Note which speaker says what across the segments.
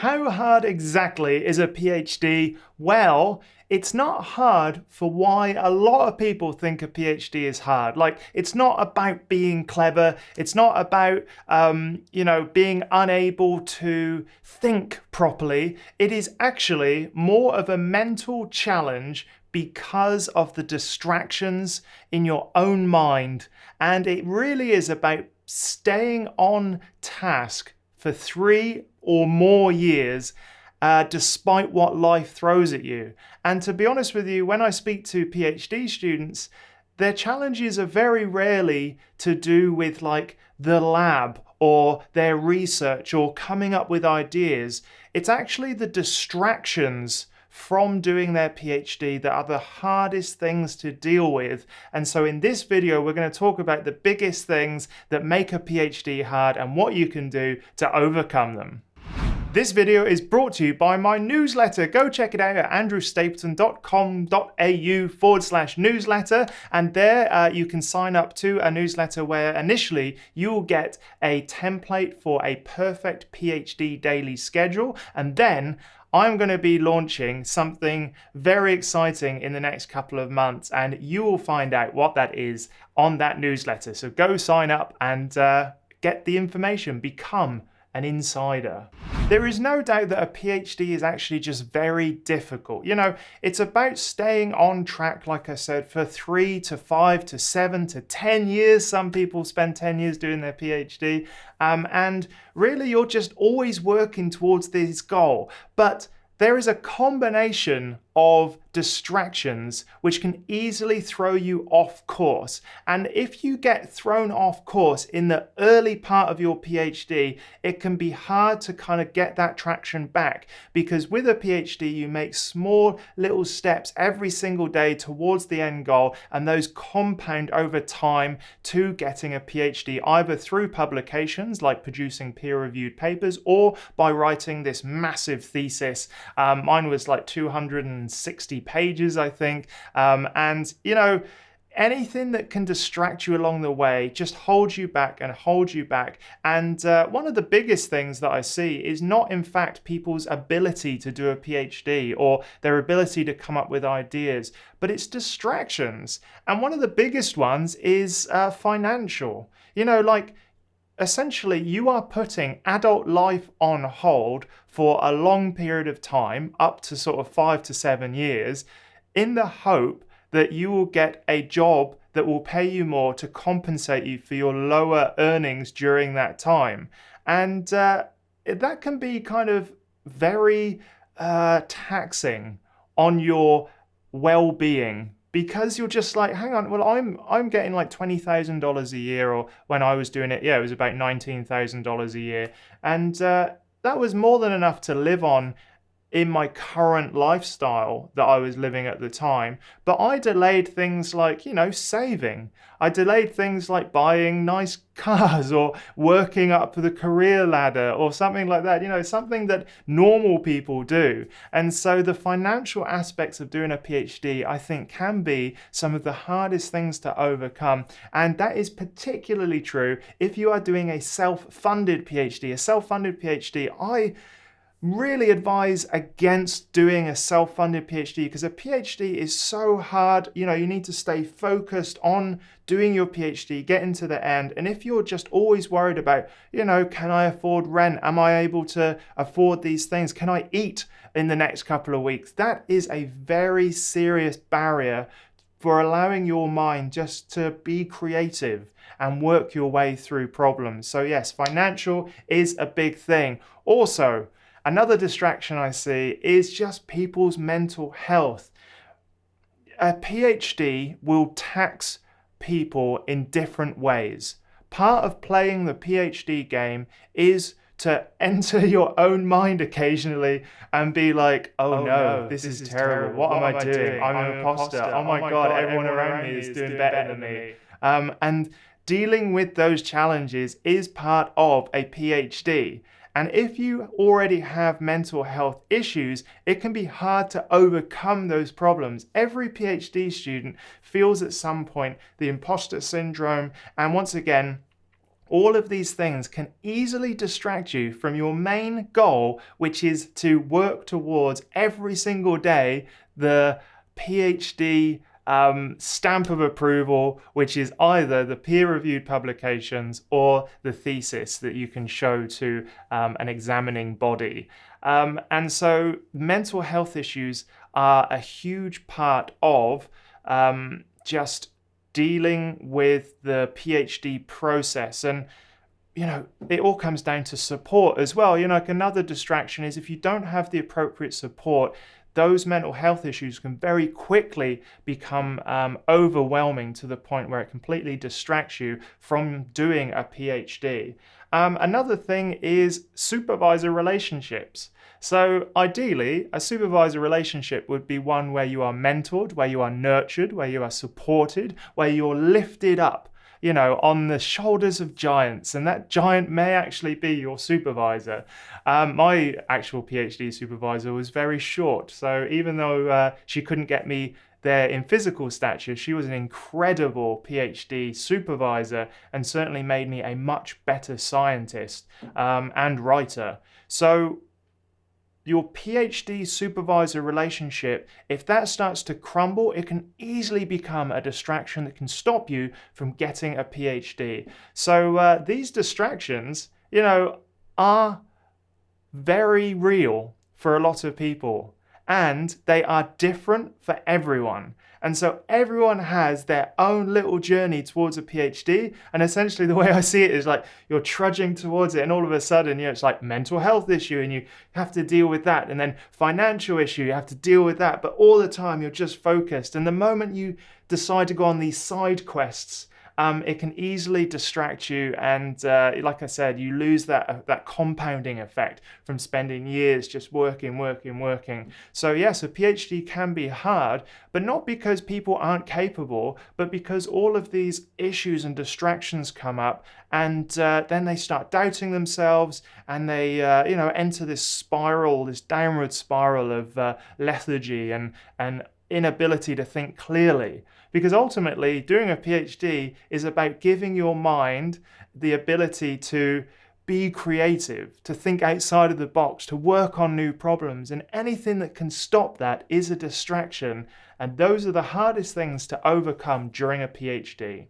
Speaker 1: How hard exactly is a PhD? Well, it's not hard for why a lot of people think a PhD is hard. Like, it's not about being clever. It's not about, being unable to think properly. It is actually more of a mental challenge because of the distractions in your own mind. And it really is about staying on task for 3 or more years, despite what life throws at you. And to be honest with you, when I speak to PhD students, their challenges are very rarely to do with like the lab or their research or coming up with ideas. It's actually the distractions from doing their PhD that are the hardest things to deal with. And so in this video, we're going to talk about the biggest things that make a PhD hard and what you can do to overcome them. This video is brought to you by my newsletter. Go check it out at andrewstapleton.com.au/newsletter. And there you can sign up to a newsletter where initially you'll get a template for a perfect PhD daily schedule. And then I'm going to be launching something very exciting in the next couple of months, and you will find out what that is on that newsletter. So go sign up and get the information, become an insider. There is no doubt that a PhD is actually just very difficult. You know, it's about staying on track, like I said, for 3 to 5 to 7 to 10 years. Some people spend 10 years doing their PhD. And really, you're just always working towards this goal. But there is a combination of distractions which can easily throw you off course. And if you get thrown off course in the early part of your PhD, it can be hard to kind of get that traction back, because with a PhD, you make small little steps every single day towards the end goal, and those compound over time to getting a PhD, either through publications like producing peer-reviewed papers or by writing this massive thesis. Mine was like 260 pages, I think. And, you know, anything that can distract you along the way just holds you back and holds you back. And one of the biggest things that I see is not, in fact, people's ability to do a PhD or their ability to come up with ideas, but it's distractions. And one of the biggest ones is financial. You know, like, essentially, you are putting adult life on hold for a long period of time, up to sort of 5 to 7 years, in the hope that you will get a job that will pay you more to compensate you for your lower earnings during that time. And that can be kind of very taxing on your well-being, because you're just like, hang on, well, I'm getting like $20,000 a year, or when I was doing it, it was about $19,000 a year. And that was more than enough to live on in my current lifestyle that I was living at the time. But I delayed things like, you know, saving. I delayed things like buying nice cars or working up the career ladder or something like that, you know, something that normal people do. And so the financial aspects of doing a PhD, I think, can be some of the hardest things to overcome. And that is particularly true if you are doing a self-funded PhD. A self-funded PhD, I really advise against doing a self-funded PhD, because a PhD is so hard. You know, you need to stay focused on doing your PhD, getting to the end. And if you're just always worried about, you know, can I afford rent? Am I able to afford these things? Can I eat in the next couple of weeks? That is a very serious barrier for allowing your mind just to be creative and work your way through problems. So yes, financial is a big thing. Also, another distraction I see is just people's mental health. A PhD will tax people in different ways. Part of playing the PhD game is to enter your own mind occasionally and be like, oh no, this is terrible. What am I doing? I'm an imposter. Oh my God, everyone around me is doing better than me. And dealing with those challenges is part of a PhD. And if you already have mental health issues, it can be hard to overcome those problems. Every PhD student feels at some point the imposter syndrome. And once again, all of these things can easily distract you from your main goal, which is to work towards every single day the PhD stamp of approval, which is either the peer-reviewed publications or the thesis that you can show to an examining body. And so mental health issues are a huge part of just dealing with the PhD process. And it all comes down to support as well. Like another distraction is if you don't have the appropriate support, those mental health issues can very quickly become overwhelming to the point where it completely distracts you from doing a PhD. Another thing is supervisor relationships. So ideally, a supervisor relationship would be one where you are mentored, where you are nurtured, where you are supported, where you're lifted up, on the shoulders of giants, and that giant may actually be your supervisor. My actual PhD supervisor was very short, so even though she couldn't get me there in physical stature, she was an incredible PhD supervisor and certainly made me a much better scientist and writer. So your PhD supervisor relationship, if that starts to crumble, it can easily become a distraction that can stop you from getting a PhD. So these distractions, are very real for a lot of people, and they are different for everyone. And so everyone has their own little journey towards a PhD. And essentially the way I see it is like you're trudging towards it, and all of a sudden, it's like mental health issue and you have to deal with that. And then financial issue, you have to deal with that. But all the time you're just focused. And the moment you decide to go on these side quests, it can easily distract you, and like I said, you lose that compounding effect from spending years just working. So yes, a PhD can be hard, but not because people aren't capable, but because all of these issues and distractions come up, and then they start doubting themselves, and they enter this spiral, this downward spiral of lethargy and inability to think clearly. Because ultimately, doing a PhD is about giving your mind the ability to be creative, to think outside of the box, to work on new problems, and anything that can stop that is a distraction, and those are the hardest things to overcome during a PhD.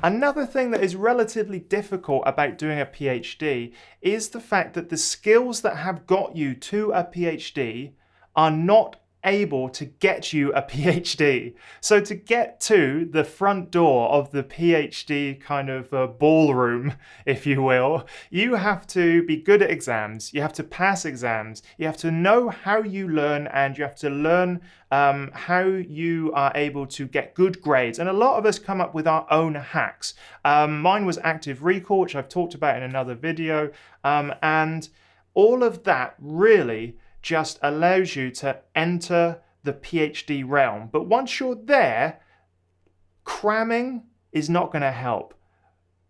Speaker 1: Another thing that is relatively difficult about doing a PhD is the fact that the skills that have got you to a PhD are not able to get you a PhD. So to get to the front door of the PhD kind of ballroom, if you will, you have to be good at exams, you have to pass exams, you have to know how you learn, and you have to learn how you are able to get good grades. And a lot of us come up with our own hacks. Mine was active recall, which I've talked about in another video, and all of that really just allows you to enter the PhD realm. But once you're there, cramming is not going to help.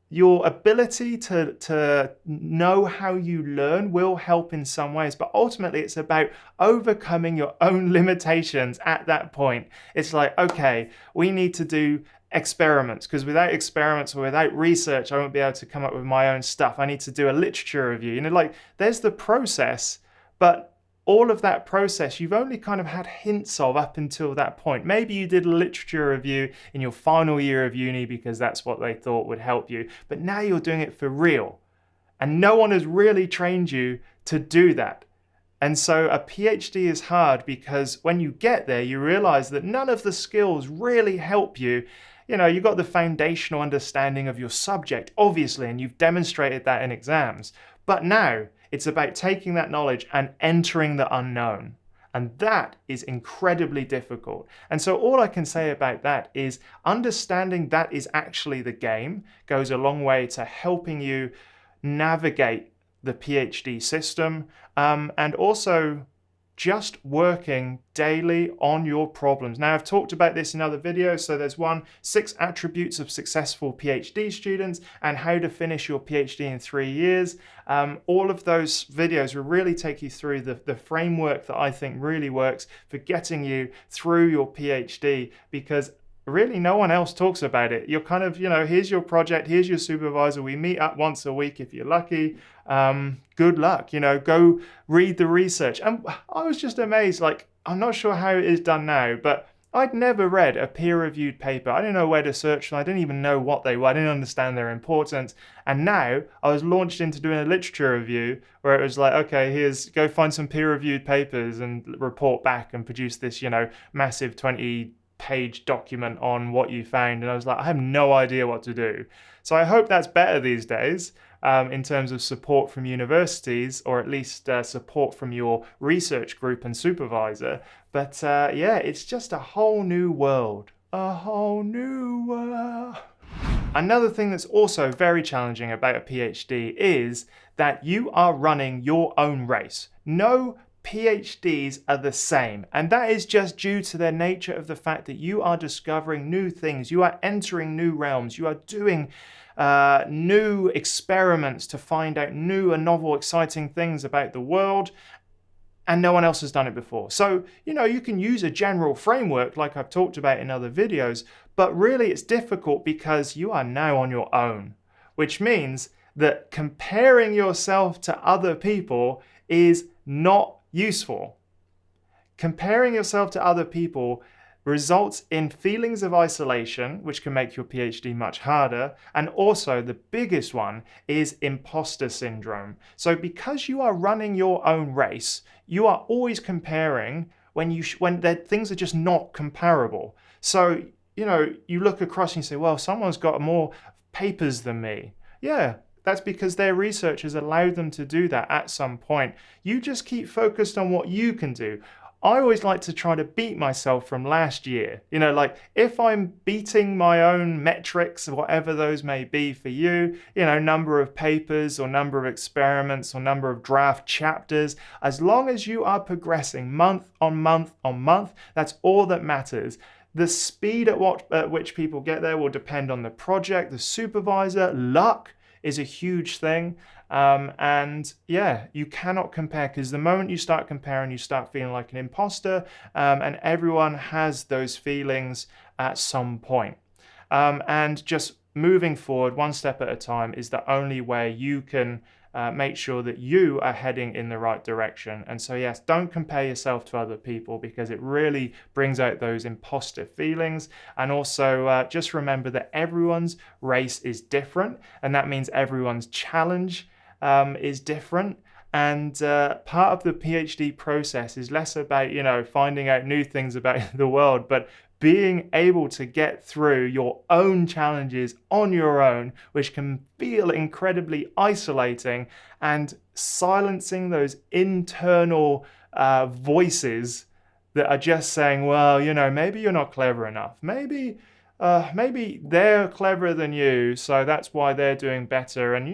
Speaker 1: Your ability to know how you learn will help in some ways, but ultimately it's about overcoming your own limitations at that point. It's like, okay, we need to do experiments, because without experiments or without research, I won't be able to come up with my own stuff. I need to do a literature review. There's the process, but all of that process you've only kind of had hints of up until that point. Maybe you did a literature review in your final year of uni because that's what they thought would help you, but now you're doing it for real, and no one has really trained you to do that. And so a PhD is hard because when you get there, you realize that none of the skills really help you. You've got the foundational understanding of your subject, obviously, and you've demonstrated that in exams. But now it's about taking that knowledge and entering the unknown. And that is incredibly difficult. And so all I can say about that is understanding that is actually the game goes a long way to helping you navigate the PhD system, and also just working daily on your problems. Now, I've talked about this in other videos. So there's 6 attributes of successful PhD students and how to finish your PhD in 3 years. All of those videos will really take you through the framework that I think really works for getting you through your PhD, because really no one else talks about it. You're kind of, here's your project, here's your supervisor. We meet up once a week if you're lucky. Good luck, go read the research. And I was just amazed. Like, I'm not sure how it is done now, but I'd never read a peer-reviewed paper. I didn't know where to search for them. I didn't even know what they were. I didn't understand their importance. And now I was launched into doing a literature review where it was like, okay, go find some peer-reviewed papers and report back and produce this, massive 20-page document on what you found. And I was like, I have no idea what to do. So I hope that's better these days. In terms of support from universities, or at least support from your research group and supervisor. But it's just a whole new world. A whole new world. Another thing that's also very challenging about a PhD is that you are running your own race. No PhDs are the same, and that is just due to their nature of the fact that you are discovering new things, you are entering new realms, you are doing new experiments to find out new and novel, exciting things about the world, and no one else has done it before. So, you can use a general framework like I've talked about in other videos, but really it's difficult because you are now on your own, which means that comparing yourself to other people is not useful. Comparing yourself to other people results in feelings of isolation, which can make your PhD much harder. And also the biggest one is imposter syndrome. So because you are running your own race, you are always comparing when things are just not comparable. So, you look across and you say, well, someone's got more papers than me. Yeah, that's because their research has allowed them to do that at some point. You just keep focused on what you can do. I always like to try to beat myself from last year. Like if I'm beating my own metrics, whatever those may be for you, number of papers or number of experiments or number of draft chapters, as long as you are progressing month on month on month, that's all that matters. The speed at which people get there will depend on the project, the supervisor, luck is a huge thing. You cannot compare, because the moment you start comparing, you start feeling like an imposter, and everyone has those feelings at some point. And just moving forward one step at a time is the only way you can make sure that you are heading in the right direction. And so yes, don't compare yourself to other people, because it really brings out those imposter feelings. And also just remember that everyone's race is different, and that means everyone's challenge is different. And part of the PhD process is less about, finding out new things about the world, but being able to get through your own challenges on your own, which can feel incredibly isolating, and silencing those internal voices that are just saying, well, maybe you're not clever enough. Maybe they're cleverer than you, so that's why they're doing better. And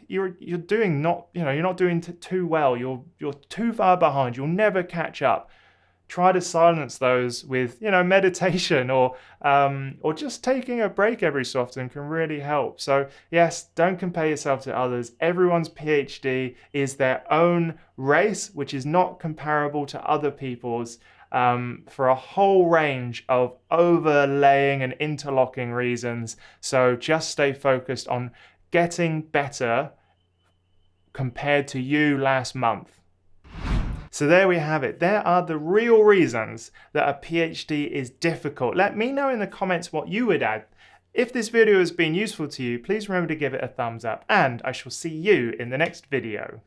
Speaker 1: you're not doing too well. You're too far behind. You'll never catch up. Try to silence those with meditation or just taking a break every so often can really help. So yes, don't compare yourself to others. Everyone's PhD is their own race, which is not comparable to other people's. For a whole range of overlaying and interlocking reasons. So just stay focused on getting better compared to you last month. So there we have it. There are the real reasons that a PhD is difficult. Let me know in the comments what you would add. If this video has been useful to you, please remember to give it a thumbs up, and I shall see you in the next video.